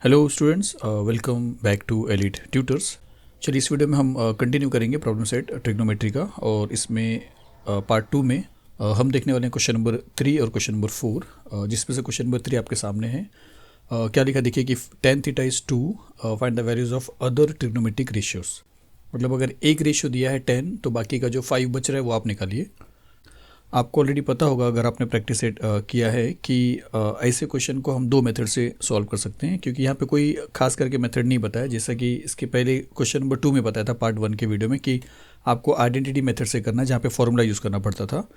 Hello students, welcome back to Elite Tutors. चलिए इस video में हम कंटिन्यू करेंगे प्रॉब्लम सेट ट्रिग्नोमेट्री का, और इसमें पार्ट 2 में हम देखने वाले हैं क्वेश्चन नंबर 3 और क्वेश्चन नंबर 4, जिसमें से क्वेश्चन नंबर 3 आपके सामने है। क्या लिखा देखिए कि tan theta is 2, find the values of other trigonometric ratios. मतलब अगर एक रेशियो दिया है 10 तो बाकी का जो 5 बच रहा है वो आप निकालिए। आपको ऑलरेडी पता होगा अगर आपने प्रैक्टिस सेट किया है कि ऐसे क्वेश्चन को हम दो मेथड से सॉल्व कर सकते हैं, क्योंकि यहाँ पे कोई खास करके मेथड नहीं बताया, जैसा कि इसके पहले क्वेश्चन नंबर 2 में बताया था पार्ट 1 के वीडियो में कि आपको आइडेंटिटी मेथड से करना है, जहाँ पे फॉर्मूला यूज़ करना पड़ता था।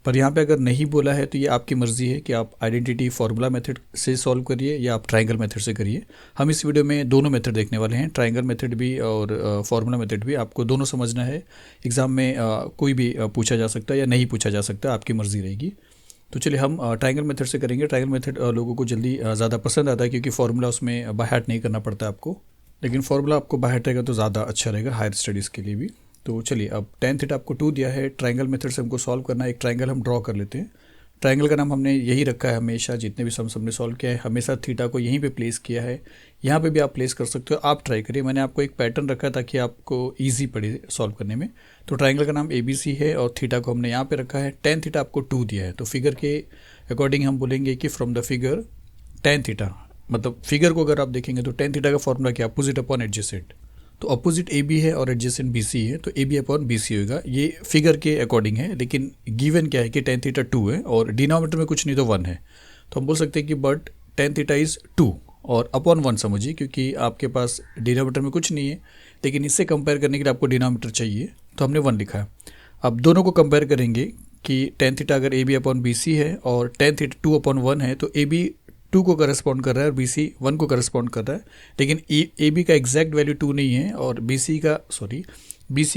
पर यहाँ पे अगर नहीं बोला है तो ये आपकी मर्ज़ी है कि आप आइडेंटिटी फार्मूला मेथड से सॉल्व करिए या आप ट्रायंगल मेथड से करिए। हम इस वीडियो में दोनों मेथड देखने वाले हैं, ट्रायंगल मेथड भी और फार्मूला मेथड भी। आपको दोनों समझना है। एग्ज़ाम में कोई भी पूछा जा सकता है या नहीं पूछा जा सकता, आपकी मर्ज़ी रहेगी। तो चलिए हम ट्रायंगल मेथड से करेंगे। ट्रायंगल मेथड लोगों को जल्दी ज़्यादा पसंद आता है, क्योंकि फार्मूला उसमें बाय हार्ट नहीं करना पड़ता आपको, लेकिन फार्मूला आपको बाय हार्ट रहेगा तो ज़्यादा अच्छा रहेगा हायर स्टडीज़ के लिए भी। तो चलिए, अब tan थीटा आपको 2 दिया है, ट्रायंगल मेथड से हमको सॉल्व करना है। एक ट्रायंगल हम ड्रॉ कर लेते हैं। ट्रायंगल का नाम हमने यही रखा है हमेशा, जितने भी सम हमने सॉल्व किया है हमेशा थीटा को यहीं पे प्लेस किया है। यहाँ पे भी आप प्लेस कर सकते हो, आप ट्राई करिए। मैंने आपको एक पैटर्न रखा ताकि आपको ईजी पड़े सॉल्व करने में। तो ट्रायंगल का नाम ABC है और थीटा को हमने यहाँ पे रखा है। tan थीटा आपको 2 दिया है, तो फिगर के अकॉर्डिंग हम बोलेंगे कि from the figure tan theta, मतलब फिगर को अगर आप देखेंगे तो tan थीटा का फॉर्मूला क्या, अपोजिट अपॉन एडजेसेंट। तो अपोजिट AB है और एडजेसेंट BC है, तो AB अपॉन BC होगा। ये फिगर के अकॉर्डिंग है, लेकिन गिवन क्या है कि tan थीटा 2 है और डिनोमिनेटर में कुछ नहीं तो 1 है। तो हम बोल सकते हैं कि बट tan थीटा इज़ 2 और अपॉन 1 समझिए, क्योंकि आपके पास डिनोमिनेटर में कुछ नहीं है, लेकिन इससे कंपेयर करने के लिए आपको डिनोमिनेटर चाहिए, तो हमने 1 लिखा है। अब दोनों को कंपेयर करेंगे कि tan थीटा अगर AB अपॉन BC है और tan थीटा 2 अपॉन 1 है, तो AB 2 को करस्पॉन्ड कर रहा है और BC 1 को करस्पॉन्ड कर रहा है। लेकिन AB का एग्जैक्ट वैल्यू 2 नहीं है और BC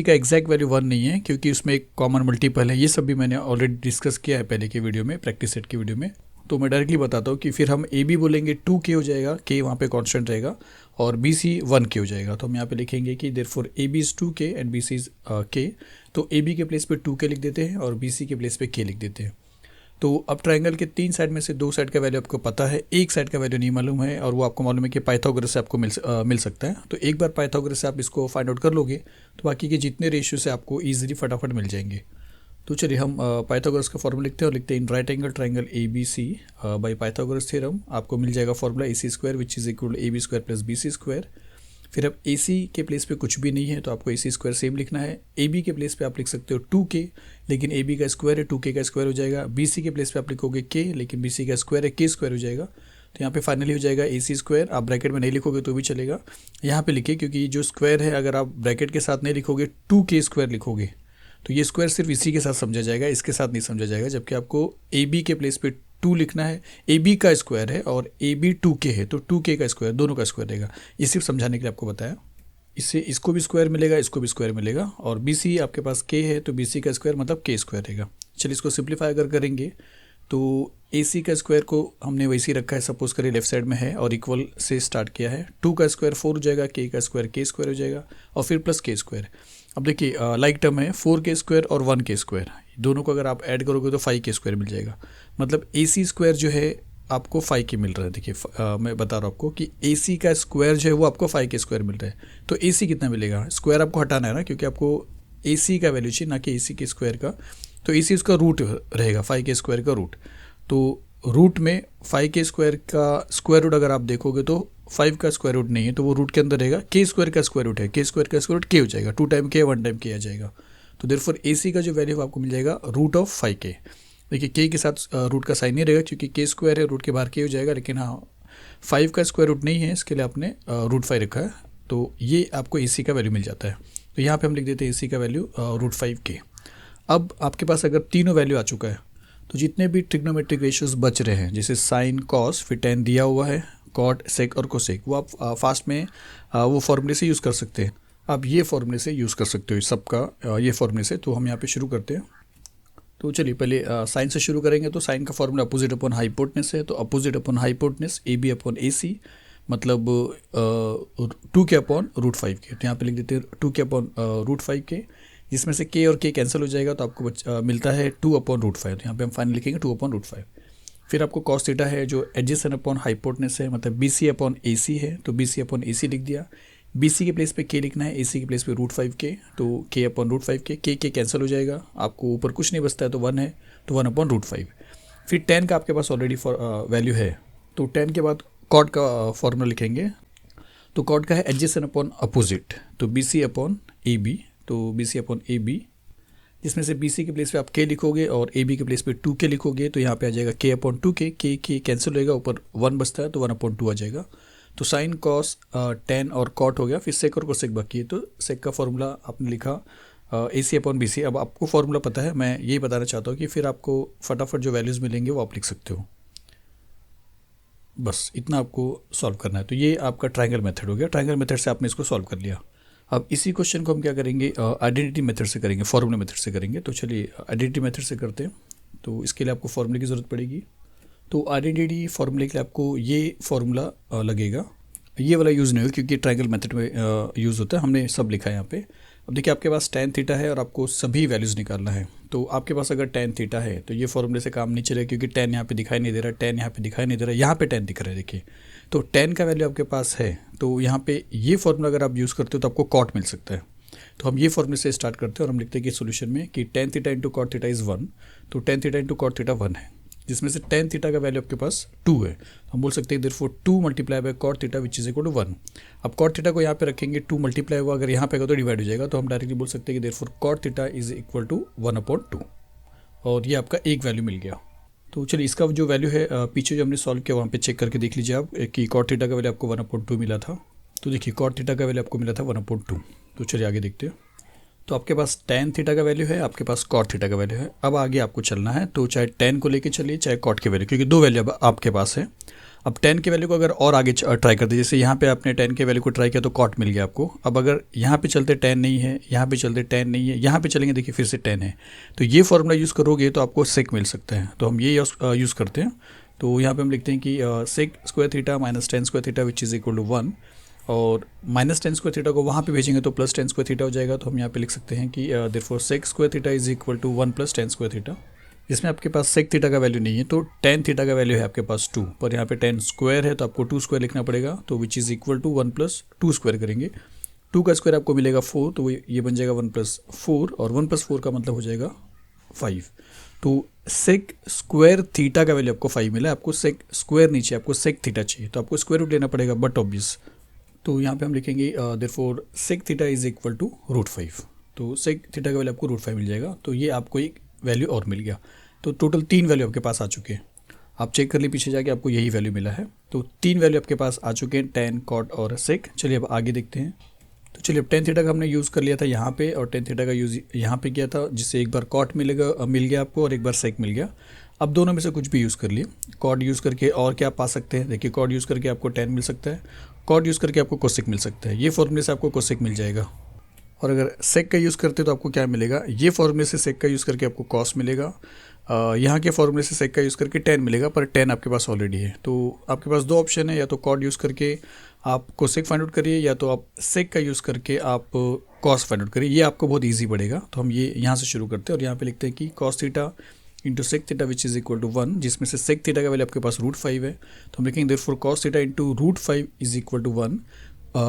का एग्जैक्ट वैल्यू 1 नहीं है, क्योंकि उसमें एक कॉमन मल्टीपल है। ये सब भी मैंने ऑलरेडी डिस्कस किया है पहले के वीडियो में, प्रैक्टिस सेट की वीडियो में। तो मैं डायरेक्टली बताता हूँ कि फिर हम AB बोलेंगे 2K हो जाएगा, K वहाँ पे कांस्टेंट रहेगा, और BC 1K हो जाएगा। तो हम यहाँ पे लिखेंगे कि therefore AB is 2K and BC is K। तो AB के प्लेस पे 2K लिख देते हैं और BC के प्लेस पे K लिख देते हैं। तो अब ट्रायंगल के 3 साइड में से 2 साइड का वैल्यू आपको पता है, एक साइड का वैल्यू नहीं मालूम है, और वो आपको मालूम है कि पाइथागोरस से आपको मिल सकता है। तो एक बार पाइथागोरस से आप इसको फाइंड आउट कर लोगे तो बाकी के जितने रेशियो से आपको ईजिली फटाफट मिल जाएंगे। तो चलिए हम पाइथागोरस का फॉर्मूला लिखते हैं और लिखते हैं in right angle triangle ABC by Pythagoras theorem आपको मिल जाएगा formula AC square which is equal AB square plus BC square. फिर अब AC के प्लेस पे कुछ भी नहीं है तो आपको AC स्क्वायर सेम लिखना है। AB के प्लेस पे आप लिख सकते हो 2K, लेकिन AB का स्क्वायर है 2K का स्क्वायर हो जाएगा। BC के प्लेस पे आप लिखोगे K, लेकिन BC का स्क्वायर है K स्क्वायर हो जाएगा। तो यहाँ पे फाइनली हो जाएगा AC स्क्वायर। आप ब्रैकेट में नहीं लिखोगे तो भी चलेगा, यहाँ पे लिखिए, क्योंकि जो स्क्वायर है अगर आप ब्रैकेट के साथ नहीं लिखोगे 2K स्क्वायर लिखोगे तो ये स्क्वायर सिर्फ इसी के साथ समझा जाएगा, इसके साथ नहीं समझा जाएगा। जबकि आपको AB के प्लेस पे 2 लिखना है, AB का स्क्वायर है और AB 2K है, तो 2K का स्क्वायर, दोनों का स्क्वायर रहेगा। ये सिर्फ समझाने के लिए आपको बताया। इससे इसको भी स्क्वायर मिलेगा, इसको भी स्क्वायर मिलेगा, और BC आपके पास K है तो BC का स्क्वायर मतलब K स्क्वायर रहेगा। चलिए इसको सिंप्लीफाई अगर करेंगे तो AC का स्क्वायर को हमने वैसे ही रखा है, सपोज करिए लेफ्ट साइड में है और इक्वल से स्टार्ट किया है। 2 का स्क्वायर 4 हो जाएगा, K का स्क्वायर K स्क्वायर हो जाएगा, और फिर प्लस K स्क्वायर। अब देखिए लाइक टर्म है 4K स्क्वायर और 1K स्क्वायर, दोनों को अगर आप ऐड करोगे तो 5K स्क्वायर मिल जाएगा। मतलब AC स्क्वायर जो है आपको 5K मिल रहा है। देखिए मैं बता रहा हूँ आपको कि AC का स्क्वायर जो है वो आपको 5K स्क्वायर मिल रहा है। तो AC कितना मिलेगा, स्क्वायर आपको हटाना है ना, क्योंकि आपको AC का वैल्यू चाहिए ना कि AC के स्क्वायर का। तो AC उसका रूट रहेगा, 5K स्क्वायर का रूट। तो रूट में 5K स्क्वायर का स्क्वायर रूट अगर आप देखोगे तो 5 का स्क्वायर रूट नहीं है, तो वो रूट के अंदर रहेगा। K स्क्वायर का स्क्वायर रूट है, K स्क्वायर का स्क्वायर रूट K हो जाएगा, 2 टाइम K 1 टाइम K आ जाएगा। तो देयरफॉर AC का जो वैल्यू आपको मिल जाएगा रूट ऑफ 5K। देखिए K के साथ रूट का साइन नहीं रहेगा, क्योंकि K स्क्वायर है, रूट के बाहर K हो जाएगा। लेकिन हाँ 5 का स्क्वायर रूट नहीं है, इसके लिए आपने रूट 5 रखा है, तो ये आपको AC का वैल्यू मिल जाता है। तो यहाँ पे हम लिख देते हैं AC का वैल्यू रूट 5K। अब आपके पास अगर तीनों वैल्यू आ चुका है तो जितने भी ट्रिग्नोमेट्रिक रेशियोज बच रहे हैं, जैसे साइन कॉस फिर tan दिया हुआ है, कॉट सेक और कोसेक, वो आप फास्ट में वो फॉर्मूले से यूज़ कर सकते हैं। आप ये फॉर्मूले से यूज़ कर सकते हो सबका ये फॉर्मूले से। तो हम यहाँ पे शुरू करते हैं। तो चलिए पहले साइन से शुरू करेंगे। तो साइन का फॉर्मूला अपोजिट अपॉन हाइपोटेनस है, तो opposite upon hypotenuse AB upon AC मतलब 2K अपॉन रूट 5K। तो यहाँ पे लिख देते हैं 2K अपॉन रूट 5K, जिसमें से K और K कैंसिल हो जाएगा तो आपको मिलता है 2 अपॉन रूट 5। तो यहाँ पे हम फाइनल लिखेंगे 2 अपॉन रूट 5। फिर आपको कॉस थीटा है जो एडजेसेंट अपॉन हाइपोटेनस है, मतलब बी सी अपॉन ए सी है, तो बी सी अपॉन ए सी लिख दिया। बी सी के प्लेस पे के लिखना है, ए सी के प्लेस पे √5 k, तो के अपॉन √5 k, के कैंसिल हो जाएगा, आपको ऊपर कुछ नहीं बचता है तो 1 है, तो 1 अपॉन √5। फिर tan का आपके पास ऑलरेडी वैल्यू है, तो tan के बाद कॉट का फॉर्मूला लिखेंगे। तो कॉट का है एडजेसेंट अपॉन अपोजिट, तो B C upon A B, तो B C upon A B, जिसमें से बी सी के प्लेस पे आप के लिखोगे और ए बी के प्लेस पे 2k लिखोगे, तो यहाँ पे आ जाएगा के अपॉन 2k, के कैंसिल होएगा, ऊपर 1 बचता है तो 1 अपॉन 2 आ जाएगा। तो साइन कॉस tan और कॉट हो गया, फिर सेक और कोसेक बाकी है, तो सेक का फॉर्मूला आपने लिखा ए सी अपॉन बी सी। अब आपको फॉर्मूला पता है, मैं यही बताना चाहता हूँ कि फिर आपको फटाफट जो वैल्यूज़ मिलेंगे वो आप लिख सकते हो, बस इतना आपको सॉल्व करना है। तो ये आपका ट्रायंगल मेथड हो गया, ट्रायंगल मेथड से आपने इसको सॉल्व कर लिया। अब इसी क्वेश्चन को हम क्या करेंगे, आइडेंटिटी मेथड से करेंगे, फॉर्मूला मेथड से करेंगे। तो चलिए आइडेंटिटी मेथड से करते हैं। तो इसके लिए आपको फॉर्मूले की ज़रूरत पड़ेगी। तो आइडेंटिटी फॉर्मूले के लिए आपको ये फॉर्मूला लगेगा, ये वाला यूज़ नहीं होगा क्योंकि ट्रायंगल मेथड में यूज़ होता है, हमने सब लिखा है यहाँ पे। अब देखिए आपके पास tan थीटा है और आपको सभी वैल्यूज़ निकालना है। तो आपके पास अगर tan थीटा है तो ये फॉर्मूले से काम नहीं चलेगा क्योंकि tan यहाँ पे दिखाई नहीं दे रहा, tan यहाँ पे दिखाई नहीं दे रहा, यहाँ पे tan दिख रहा है। देखिए तो tan का वैल्यू आपके पास है, तो यहाँ पे ये फॉर्मूला अगर आप यूज़ करते हो तो आपको कॉट मिल सकता है। तो हम ये फॉर्मूले से स्टार्ट करते हैं और हम लिखते हैं कि सोल्यूशन में कि tan theta into cot theta is 1, तो tan theta into cot theta 1 है, जिसमें से tan थीटा का वैल्यू आपके पास 2 है। हम बोल सकते हैं therefore 2 multiply by cot theta which is equal to 1। अब कॉट थीटा को यहाँ पे रखेंगे, 2 मल्टीप्लाई हुआ, अगर यहाँ पे आएगा तो डिवाइड हो जाएगा, तो हम डायरेक्टली बोल सकते हैं कि therefore cot theta is equal to 1 upon 2, और ये आपका एक वैल्यू मिल गया। तो चलिए इसका जो वैल्यू है पीछे जो हमने सॉल्व किया वहाँ पे चेक करके देख लीजिए आप कि कॉट थीटा का वैल्यू आपको 1 अपॉन 2 मिला था। तो देखिए कॉट थीटा का वैल्यू आपको मिला था 1 अपॉन 2। तो चलिए आगे देखते हैं। तो आपके पास tan थीटा का वैल्यू है, आपके पास कॉट थीटा का वैल्यू है। अब आगे आपको चलना है, तो चाहे tan को लेके चलिए चाहे कॉट के वैल्यू, क्योंकि दो वैल्यू अब आपके पास है। अब tan के वैल्यू को अगर और आगे ट्राई करते, जैसे यहाँ पे आपने tan के वैल्यू को ट्राई किया तो कॉट मिल गया आपको। अब अगर यहाँ पे चलते tan नहीं है, यहाँ पे चलते tan नहीं है, यहाँ पे चलेंगे देखिए फिर से tan है, तो ये फॉर्मूला यूज़ करोगे तो आपको सेक मिल सकता है। तो हम ये यूज़ करते हैं। तो यहाँ पर हम लिखते हैं कि sec square theta minus tan square theta which is equal to 1, और माइनस tan स्क्वायर थीटा को वहाँ पे भेजेंगे तो प्लस tan स्क्वायर थीटा हो जाएगा। तो हम यहाँ पे लिख सकते हैं कि therefore sec square theta is equal to 1 plus tan square theta. इसमें आपके पास सेक थीटा का वैल्यू नहीं है, तो tan थीटा का वैल्यू है आपके पास 2, पर यहाँ पे tan स्क्वायर है तो आपको 2 स्क्वायर लिखना पड़ेगा, तो which is equal to 1 plus 2 square करेंगे। 2 का स्क्वायर आपको मिलेगा 4, तो ये बन जाएगा 1 प्लस 4, और 1 प्लस 4 का मतलब हो जाएगा 5। तो सेक स्क्वायर थीटा का वैल्यू आपको 5 मिला, आपको सेक स्क्वायर नीचे, आपको सेक थीटा चाहिए, तो आपको स्क्वायर रूट लेना पड़ेगा, बट ऑब्वियस। तो यहाँ पे हम लिखेंगे therefore sec theta is equal to √5, तो सेक थीटा का वैल्यू आपको √5 मिल जाएगा। तो ये आपको एक वैल्यू और मिल गया, तो टोटल 3 वैल्यू आपके पास आ चुके हैं। आप चेक कर लिए पीछे जाके, आपको यही वैल्यू मिला है। तो 3 वैल्यू आपके पास आ चुके हैं, tan कॉट और सेक। चलिए अब आगे देखते हैं। तो चलिए अब tan थीटा का हमने यूज़ कर लिया था यहाँ पे, और tan थीटा का यूज़ यहाँ पे किया था, जिससे एक बार कॉट मिल गया आपको और एक बार सेक मिल गया। अब दोनों में से कुछ भी यूज़ कर लिए। कॉट यूज़ करके और क्या पा सकते हैं, देखिए कॉट यूज़ करके आपको tan मिल सकता है, कॉट यूज़ करके आपको कोसेक मिल सकता है, ये फॉर्मूले से आपको कोसेक मिल जाएगा। और अगर सेक का यूज़ करते तो आपको क्या मिलेगा, ये फॉर्मूले से सेक का यूज़ करके आपको कॉस मिलेगा, यहाँ के फॉर्मूले से सेक का यूज़ करके tan मिलेगा, पर tan आपके पास ऑलरेडी है। तो आपके पास 2 ऑप्शन है, या तो कॉट यूज़ करके आप कोसेक फाइंड आउट करिए, या तो आप सेक का यूज़ करके आप कॉस फाइंड आउट करिए, ये आपको बहुत ईजी पड़ेगा। तो हम ये यहाँ से शुरू करते हैं और यहाँ पे लिखते हैं कि cos theta into sec theta which is equal to 1, जिसमें से सेक थीटा का वैल्यू आपके पास √5 है, तो हम लिखेंगे therefore cos theta into √5 is equal to 1।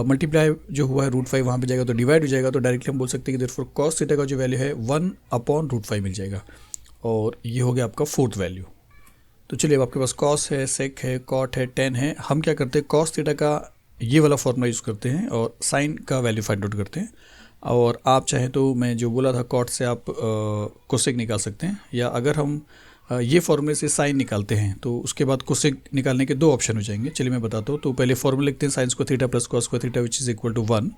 Multiply जो हुआ है √5 वहाँ पे जाएगा तो डिवाइड हो जाएगा, तो डायरेक्टली हम बोल सकते हैं कि देयरफॉर कॉस थीटा का जो वैल्यू है 1 अपॉन √5 मिल जाएगा, और ये हो गया आपका 4th वैल्यू। तो चलिए अब आपके पास कॉस है, सेक है, कॉट है, tan है। हम क्या करते हैं, कॉस थीटा का ये वाला फॉर्मूला यूज़ करते हैं और साइन का वैल्यू फाइंड आउट करते हैं। और आप चाहें तो मैं जो बोला था कॉट से आप कोसेक निकाल सकते हैं, या अगर हम ये फॉर्मूले से साइन निकालते हैं तो उसके बाद कोसेक निकालने के 2 ऑप्शन हो जाएंगे। चलिए मैं बताता हूँ। तो पहले फॉर्मूला लिखते हैं sine square theta plus cos square theta which is equal to 1,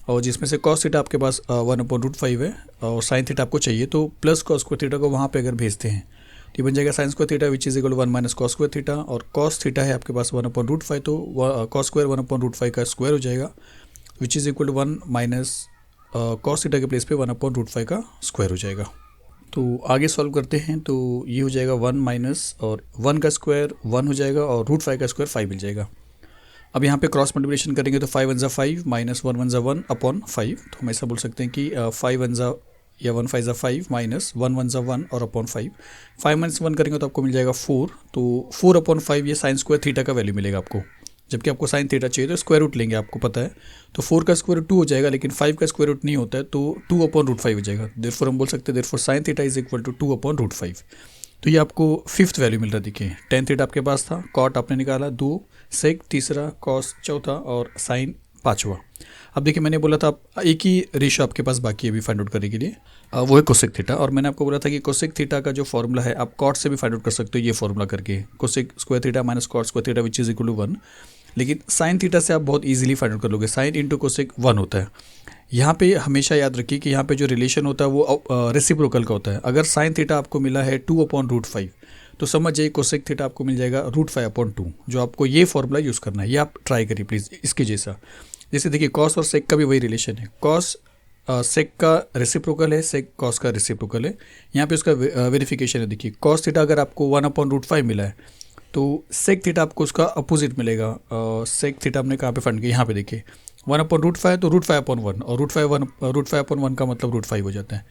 और जिसमें से कॉस थीटा आपके पास 1 अपॉन √5 है, और साइन थीटा आपको चाहिए, तो प्लस कॉस स्क्वायर थीटा को वहाँ पे अगर भेजते हैं तो ये बन जाएगा sine square theta which is equal to 1 minus cos square theta, और कॉस थीटा है आपके पास 1 अपॉन √5, तो कॉस स्क्वायर 1 अपॉन √5 का स्क्वायर हो जाएगा, which is equal to 1 minus cos theta के प्लेस पे 1 अपॉन √5 का स्क्वायर हो जाएगा। तो आगे सॉल्व करते हैं। तो ये हो जाएगा 1 माइनस, और 1 का स्क्वायर 1 हो जाएगा, और √5 का स्क्वायर 5 मिल जाएगा। अब यहाँ पे क्रॉस मल्टीप्लिकेशन करेंगे तो 5 1 ज़ा 5 माइनस 1 1 ज़ा 1 अपॉन 5, तो हम ऐसा बोल सकते हैं कि 5 1 ज़ा या 1 5 5 माइनस 1 1 1 और अपॉन 5, 5 माइनस 1 करेंगे तो आपको मिल जाएगा 4, तो 4 अपॉन 5 ये साइन स्क्वायर थीटा का वैल्यू मिलेगा आपको। जबकि आपको साइन थीटा चाहिए तो स्क्वायर रूट लेंगे, आपको पता है। तो 4 का स्क्वायर रूट 2 हो जाएगा, लेकिन 5 का स्क्वायर रूट नहीं होता है, तो 2 अपॉन रूट 5 हो जाएगा। देयरफॉर हम बोल सकते हैं therefore sine theta is equal to 2 upon root 5। तो ये आपको फिफ्थ वैल्यू मिल रहा है। देखिए टेन थीटा आपके पास था, कॉट आपने निकाला 2, सेक तीसरा, कॉस चौथा और साइन पाँचवा। अब देखिए मैंने बोला था एक ही रेशियो आपके पास बाकी है अभी फाइंड आउट करने के लिए, वो है कोसेक थीटा। और मैंने आपको बोला था कि कोसेक थीटा का जो फॉर्मूला है आप कॉट से भी फाइंड आउट कर सकते हो, ये फॉर्मूला करके cosec square theta minus cot square theta which is equal to 1। लेकिन साइन थीटा से आप बहुत इजीली फाइंड आउट कर लोगे, साइन इंटू कोसेक 1 होता है। यहाँ पे हमेशा याद रखिए कि यहाँ पे जो रिलेशन होता है वो रेसिप्रोकल का होता है। अगर साइन थीटा आपको मिला है 2 अपॉन रूट 5, तो समझ जाइए कोसेक थीटा आपको मिल जाएगा रूट 5 अपॉन 2, जो आपको ये फॉर्मूला यूज़ करना है। ये आप ट्राई करिए प्लीज़ इसके जैसा। जैसे देखिए कॉस और सेक का भी वही रिलेशन है, कॉस सेक का रेसिप्रोकल है, सेक कॉस का रेसिप्रोकल है। यहाँ पे उसका वेरिफिकेशन है। देखिए कॉस थीटा अगर आपको 1 अपॉन रूट 5 मिला है तो सेक थीटा आपको उसका अपोजिट मिलेगा। सेक थीटा हमने कहाँ पे फाइंड किया, यहाँ पे देखिए 1 अपॉन रूट 5, तो रूट 5 अपॉन 1, और रूट 5 अपॉन 1 का मतलब रूट 5 हो जाता है।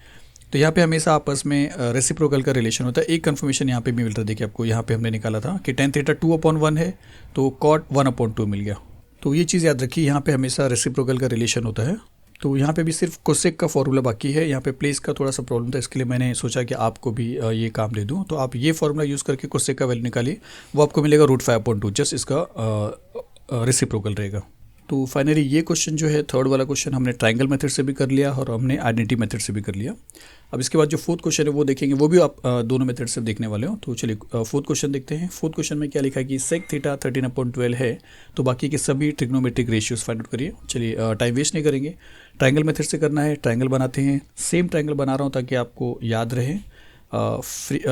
तो यहाँ पे हमेशा आपस में रेसिप्रोकल का रिलेशन होता है। एक कन्फर्मेशन यहाँ पे भी मिल रहा है। देखिए आपको यहाँ पे हमने निकाला था कि टेन थीटा 2 अपॉन 1 है, तो कॉट 1 अपॉन 2 मिल गया। तो ये चीज़ याद रखिए, यहाँ पे हमेशा रेसिप्रोकल का रिलेशन होता है। तो यहाँ पे भी सिर्फ कोसेक का फॉर्मूला बाकी है। यहाँ पे प्लेस का थोड़ा सा प्रॉब्लम था, इसके लिए मैंने सोचा कि आपको भी ये काम दे दूँ। तो आप ये फॉर्मूला यूज़ करके कोसेक का वैल्यू निकालिए, वो आपको मिलेगा रूट 5 अपॉन 2, जस्ट इसका रेसिप्रोकल रहेगा। तो फाइनली ये क्वेश्चन जो है थर्ड वाला क्वेश्चन हमने ट्रायंगल मेथड से भी कर लिया और हमने आइडेंटिटी मेथड से भी कर लिया। अब इसके बाद जो फोर्थ क्वेश्चन है वो देखेंगे, वो भी आप दोनों मेथड से देखने वाले हो। तो चलिए फोर्थ क्वेश्चन देखते हैं। फोर्थ क्वेश्चन में क्या लिखा है कि सेक थीटा 13 अपॉन 12 है, तो बाकी के सभी ट्रिग्नोमेट्रिक रेशियोज फाइंड आउट करिए। चलिए टाइम वेस्ट नहीं करेंगे, ट्रायंगल मेथड से करना है। ट्रायंगल बनाते हैं, सेम ट्रायंगल बना रहा हूँ ताकि आपको याद रहे।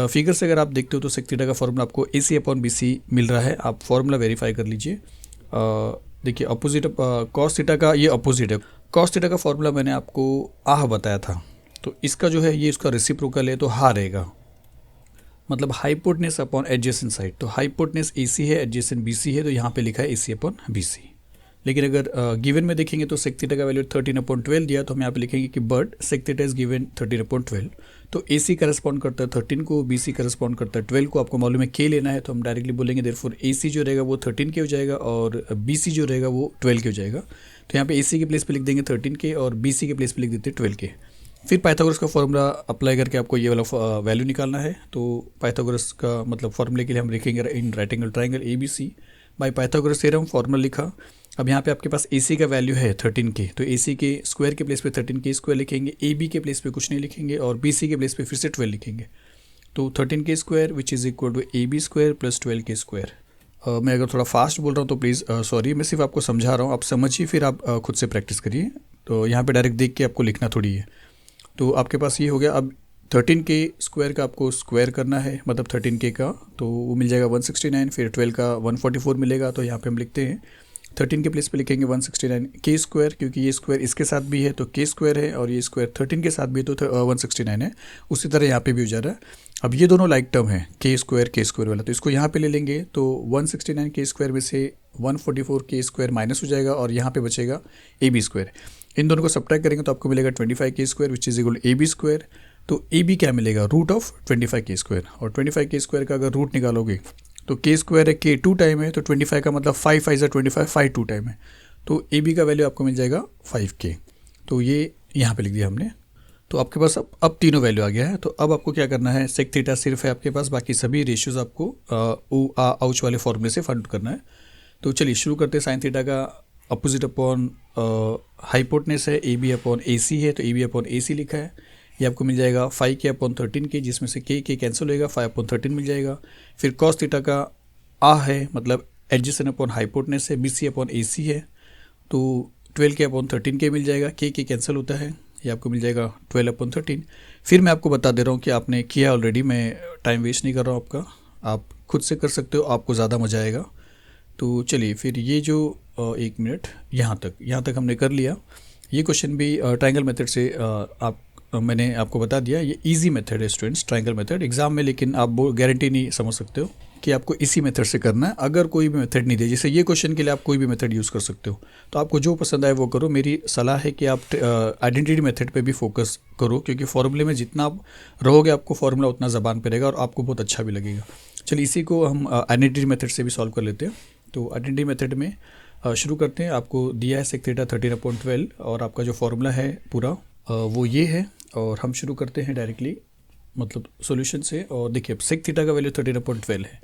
फिगर से अगर आप देखते हो तो सेक थीटा का फॉर्मूला आपको AC अपॉन BC मिल रहा है, आप फॉर्मूला वेरीफाई कर लीजिए। देखिए अपोजिट कॉस थीटा का ये अपोजिट है। कॉस थीटा का फॉर्मूला मैंने आपको आह बताया था, तो इसका जो है ये इसका रेसिप्रोकल है, तो हा रहेगा, मतलब हाइपोटेनस अपॉन एडजेसेंट साइड। तो हाइपोटेनस AC है, एडजेसेंट BC है, तो यहाँ पे लिखा है AC अपॉन BC। लेकिन अगर गिवन में देखेंगे तो सेक थीटा का वैल्यू 13 अपॉन 12 दिया, तो हम यहाँ पे लिखेंगे कि but sec theta is given 13 upon 12। तो AC करस्पॉन्ड करता है 13 को, BC करस्पॉन्ड करता है 12 को। आपको मालूम है K लेना है, तो हम डायरेक्टली बोलेंगे देयरफॉर AC जो रहेगा वो 13 के हो जाएगा और BC जो रहेगा वो 12 के हो जाएगा। तो यहाँ पे AC के प्लेस पे लिख देंगे 13 के और BC के प्लेस पे लिख देते हैं 12 के। फिर पाइथागोरस का फॉर्मूला अप्लाई करके आपको ये वाला वैल्यू निकालना है। तो पाइथागोरस का मतलब फॉर्मूले के लिए हम लिखेंगे in right angle triangle ABC by Pythagoras theorem, formula लिखा। अब यहाँ पे आपके पास AC का वैल्यू है 13 के, तो AC के स्क्वायर के प्लेस पे 13 के स्क्वायर लिखेंगे, AB के प्लेस पे कुछ नहीं लिखेंगे और BC के प्लेस पे फिर से 12 लिखेंगे। तो 13 के square which is equal to AB square plus 12 के स्क्वायर। मैं अगर थोड़ा फास्ट बोल रहा हूँ तो प्लीज़ सॉरी, मैं सिर्फ आपको समझा रहा हूँ, आप समझिए फिर आप खुद से प्रैक्टिस करिए। तो यहाँ पर डायरेक्ट देख के आपको लिखना थोड़ी है। तो आपके पास ये हो गया। अब 13 के स्क्वायर का आपको स्क्वायर करना है, मतलब 13 के का, तो वो मिल जाएगा 169, फिर 12 का 144 मिलेगा। तो यहाँ पे हम लिखते हैं 13 के प्लेस पे लिखेंगे 169 के स्क्वायर, क्योंकि ये स्क्वायर इसके साथ भी है तो के स्क्वायर है, और ये स्क्वायर 13 के साथ भी है तो 169 है। उसी तरह यहाँ पे भी हो जा रहा है। अब ये दोनों लाइक टर्म है के स्क्वायर वाला, तो इसको यहाँ पे ले लेंगे। तो 169 के स्क्वायर में से 144 के स्क्वायर माइनस हो जाएगा और यहाँ पे बचेगा AB स्क्वायर। इन दोनों को सब्ट्रैक्ट करेंगे तो आपको मिलेगा 25 के square which is equal to AB square. तो AB क्या मिलेगा, रूट ऑफ 25 के स्क्वायर, और 25 के स्क्वायर का अगर रूट निकालोगे तो के स्क्वायर है के 2 टाइम है, तो 25 का मतलब 5 5 25 5 2 टाइम है। तो AB का वैल्यू आपको मिल जाएगा 5K। तो ये यहाँ पे लिख दिया हमने। तो आपके पास अब तीनों वैल्यू आ गया है। तो अब आपको क्या करना है, सेक थीटा सिर्फ है आपके पास, बाकी सभी रेशियोज आपको आउच वाले फॉर्मूले से फाइंड आउट करना है। तो चलिए शुरू करते हैं। साइन थीटा का अपोजिट अपॉन हाइपोटेनस है, AB अपॉन AC है, तो AB अपॉन AC लिखा है। ये आपको मिल जाएगा 5K अपॉन 13 के, जिसमें से K कैंसिल होएगा, 5 अपॉन 13 मिल जाएगा। फिर कॉस थीटा का है, मतलब एडजेसेंट अपॉन हाइपोटेनस है, BC अपॉन AC है, तो 12K अपॉन 13K मिल जाएगा। K कैंसिल होता है, ये आपको मिल जाएगा 12 अपॉन 13। फिर मैं आपको बता दे रहा हूँ कि आपने किया ऑलरेडी, मैं टाइम वेस्ट नहीं कर रहा हूँ आपका, आप खुद से कर सकते हो, आपको ज़्यादा मज़ा आएगा। तो चलिए फिर ये जो 1 मिनट यहाँ तक हमने कर लिया। ये क्वेश्चन भी ट्रायंगल मेथड से मैंने आपको बता दिया। ये इजी मेथड है स्टूडेंट्स, ट्रायंगल मेथड एग्जाम में, लेकिन आप वो गारंटी नहीं समझ सकते हो। कि आपको इसी मेथड से करना है। अगर कोई भी मेथड नहीं दे, जैसे ये क्वेश्चन के लिए आप कोई भी मेथड यूज़ कर सकते हो, तो आपको जो पसंद आए वो करो। मेरी सलाह है कि आप आइडेंटिटी मेथड पे भी फोकस करो, क्योंकि फॉर्मूले में जितना आप रहोगे आपको फॉर्मूला उतना ज़बान पे रहेगा और आपको बहुत अच्छा भी लगेगा। चलिए इसी को हम आइडेंटिटी मेथड से भी सॉल्व कर लेते हैं। तो आइडेंटिटी मेथड में शुरू करते हैं। आपको दिया है सेक थीटा 13/12 और आपका जो फॉर्मूला है पूरा वो ये है। और हम शुरू करते हैं डायरेक्टली मतलब सॉल्यूशन से। और देखिए अब सेक थीटा का वैल्यू 13/12 है।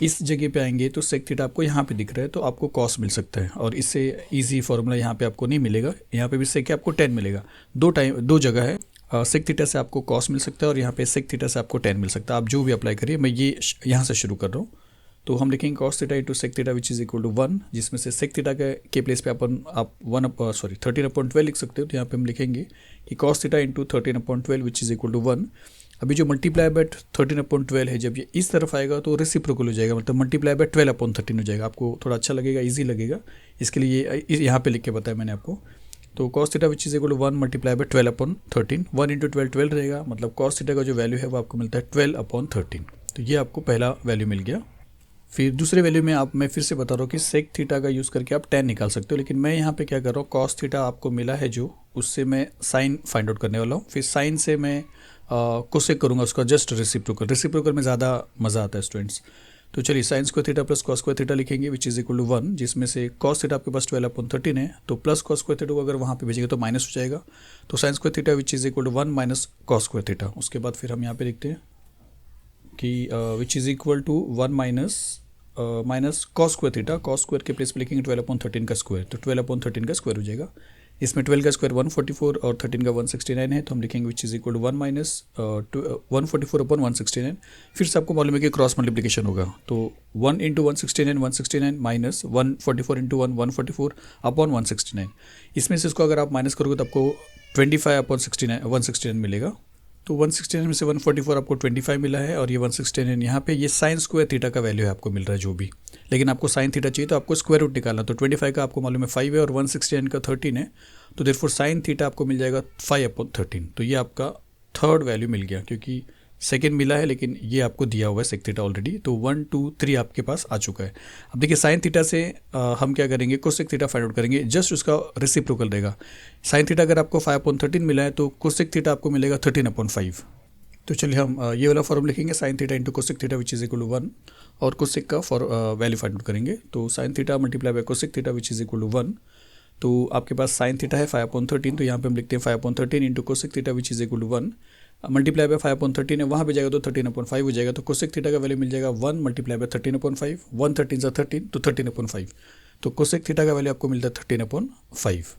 इस जगह पे आएंगे तो सेक थीटा आपको यहाँ पे दिख रहा है, तो आपको कॉस मिल सकता है। और इससे इजी फार्मूला यहाँ पे आपको नहीं मिलेगा, यहाँ पे भी सेक आपको 10 मिलेगा। दो जगह है, सेक थीटा से आपको कॉस मिल सकता है और यहाँ पे सेक थीटा से आपको 10 मिल सकता है। आप जो भी अप्लाई करिए, मैं ये यहाँ से शुरू कर रहा हूँ। तो हम लिखेंगे cos theta into sec theta which is equal to 1, जिसमें से सेक थीटा के प्लेस पे आप 13/12 लिख सकते हो। तो यहाँ पे हम लिखेंगे कि cos theta into 13/12 which is equal to 1। अभी जो मल्टीप्लाई बाय 13/12 है, जब ये इस तरफ आएगा तो रेसिप्रोकल हो जाएगा, मतलब मल्टीप्लाई बाय 12/13 हो जाएगा। आपको थोड़ा अच्छा लगेगा, ईजी लगेगा, इसके लिए यहाँ पे लिख के बताया मैंने आपको। तो cos theta which is equal to 1 multiply by 12/13, 1 into 12 रहेगा, मतलब कॉस थीटा का जो वैल्यू है वो आपको मिलता है 12/13। तो ये आपको पहला वैल्यू मिल गया। फिर दूसरे वैल्यू में मैं फिर से बता रहा हूँ कि सेक थीटा का यूज़ करके आप 10 निकाल सकते हो, लेकिन मैं यहाँ पे क्या कर रहा हूँ, कॉस थीटा आपको मिला है जो, उससे मैं साइन फाइंड आउट करने वाला हूँ। फिर साइन से मैं कोसेक करूँगा उसका जस्ट रेसिप्रोकल में ज़्यादा मज़ा आता है स्टूडेंट्स। तो चलिए sign square theta plus cos square theta लिखेंगे विच इज इक्वल टू 1, जिसमें से कॉस थीटा आपके पास 12/13 है, तो प्लस कॉस स्क्वायर थीटा को अगर वहाँ पे भेजेंगे तो माइनस हो जाएगा। तो sine square theta which is equal to 1 minus cos square theta. उसके बाद फिर हम यहाँ पे लिखते हैं कि which is equal to 1 minus cos square theta. Cos square के प्लेस पे लिखेंगे 12/13 का स्क्वायर, तो 12/13 का स्क्वायर हो जाएगा। इसमें 12 का स्क्वायर 144 और 13 का 169 है, तो हम लिखेंगे which is equal to 1 minus 144/169। फिर से आपको मालूम है कि क्रॉस मल्टीप्लिकेशन होगा, तो 1 इंटू 169 माइनस 144 इंटू 144/169। इसमें से इसको अगर आप माइनस करोगे तो आपको 25/169 मिलेगा। तो 169 में से 144 आपको 25 मिला है, और ये 169 यहाँ पे ये साइन स्क्वायर थीटा का वैल्यू है आपको मिल रहा है जो भी, लेकिन आपको साइन थीटा चाहिए तो आपको स्क्वायर रूट निकालना। तो 25 का आपको मालूम है 5 है और 169 का 13 है, तो देयरफॉर साइन थीटा आपको मिल जाएगा 5/13। तो ये आपका थर्ड वैल्यू मिल गया, क्योंकि सेकेंड मिला है लेकिन ये आपको दिया हुआ है सेक थीटा ऑलरेडी। तो 1 2 3 आपके पास आ चुका है। अब देखिए साइन थीटा से हम क्या करेंगे, कोसेक थीटा फाइंड आउट करेंगे, जस्ट उसका रेसिप्रोकल रहेगा। साइन थीटा अगर आपको 5/13 मिला है तो कोसेक थीटा आपको मिलेगा 13/5। तो चलिए हम ये वाला फॉर्म लिखेंगे, sine theta into cosec theta which is equal to 1, और कोसेक का वैल्यू फाइंड आउट करेंगे। तो sine theta multiply by cosec theta which is equal to 1। तो आपके पास साइन थीटा है 5/13, तो यहाँ पे हम लिखते हैं 5/13 into cosec theta which is equal to 1 multiply by 5/13 है, वहाँ पे जाएगा तो 13/5 हो जाएगा। तो कोसेक थीटा का वैल्यू मिल जाएगा 1 मल्टीप्लाई बाय 13/5, 1 13 सा 13, तो 13/5। तो कोसेक थीटा का वैल्यू आपको मिलता है 13/5।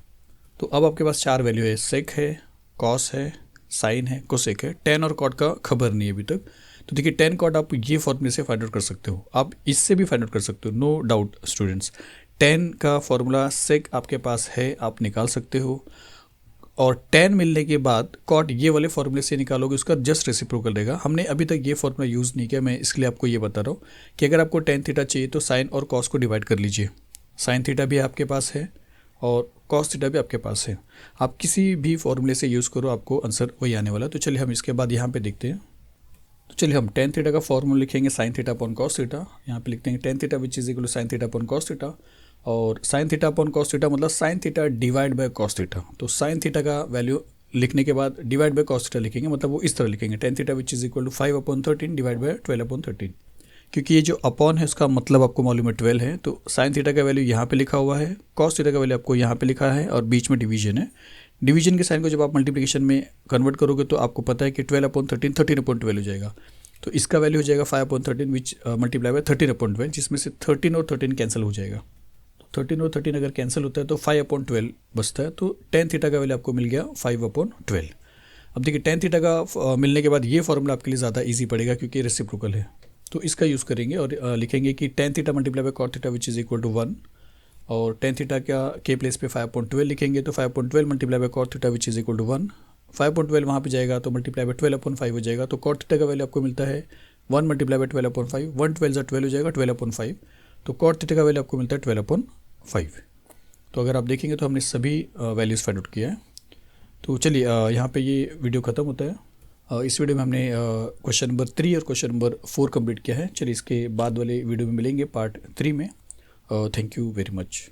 तो अब आपके पास 4 वैल्यू है, सेक है, कॉस है, साइन है, कोसेक है। टेन और कॉट का खबर नहीं है अभी तक। तो देखिए टेन कॉट आप ये फॉर्मूले से फाइंड आउट कर सकते हो, आप इससे भी फाइंड आउट कर सकते हो, नो डाउट स्टूडेंट्स। टेन का फॉर्मूला सेक आपके पास है, आप निकाल सकते हो। और 10 मिलने के बाद कॉट ये वाले फॉर्मूले से निकालोगे, उसका जस्ट रेसिप्रोकल रहेगा। हमने अभी तक ये फॉर्मूला यूज़ नहीं किया, मैं इसलिए आपको ये बता रहा हूँ कि अगर आपको टेन थीटा चाहिए तो साइन और कॉस को डिवाइड कर लीजिए। साइन थीटा भी आपके पास है और कॉस थीटा भी आपके पास है, आप किसी भी फॉर्मूले से यूज़ करो, आपको आंसर वही आने वाला। तो चलिए हम इसके बाद यहाँ पे देखते हैं। तो चलिए हम टेन थीटा का फॉर्मूला लिखेंगे, sine theta upon cos theta. यहाँ पे लिखते हैं tan theta which is equal to sine theta upon cos theta, और sine theta upon cos theta मतलब sine theta divide by cos theta. तो साइन थीटा का वैल्यू लिखने के बाद डिवाइड बाय कॉस थीटा लिखेंगे, मतलब वो इस तरह लिखेंगे, tan theta which is equal to 5/13 divide by 12/13। क्योंकि ये जो अपॉन है उसका मतलब आपको मालूम है 12 है, तो साइन थीटा का वैल्यू यहाँ पे लिखा हुआ है, कॉस थीटा का वैल्यू आपको यहाँ पे लिखा है, और बीच में डिवीजन है। डिवीजन के साइन को जब आप मल्टीप्लिकेशन में कन्वर्ट करोगे तो आपको पता है कि 12/13 13/12 हो जाएगा। तो इसका वैल्यू हो जाएगा 5/13 विच मल्टीप्लाई बाय 13/12, जिसमें से 13 और 13 कैंसिल हो जाएगा। 13 और 13 अगर कैंसिल होता है तो 5/12 बचता है। तो टेन थीटा का वैल्यू आपको मिल गया 5/12। अब देखिए टेन थीटा का मिलने के बाद ये फॉर्मूला आपके लिए ज़्यादा इजी पड़ेगा क्योंकि रेसिप्रोकल है, तो इसका यूज़ करेंगे और लिखेंगे कि tan theta multiply by cot theta which is equal to 1, और टेन थीटा के प्लेस पे 5/12 लिखेंगे, तो 5/12 multiply by cot theta which is equal to 1। 5/12 वहाँ पे जाएगा तो मल्टीप्लाई बाय 12/5 हो जाएगा। तो कॉट थीटा का वैल्यू आपको मिलता है 1 मल्टीप्लाई बाय 12/5, 1 12 12 हो जाएगा 12/5। तो कॉट थीटा का वैल्यू आपको मिलता है 12/5। तो अगर आप देखेंगे तो हमने सभी वैल्यूज़ फाइंड आउट किया है। तो चलिए यहाँ पे ये वीडियो ख़त्म होता है। इस वीडियो में हमने क्वेश्चन नंबर 3 और क्वेश्चन नंबर 4 कंप्लीट किया है। चलिए इसके बाद वाले वीडियो में मिलेंगे पार्ट 3 में। Thank you very much.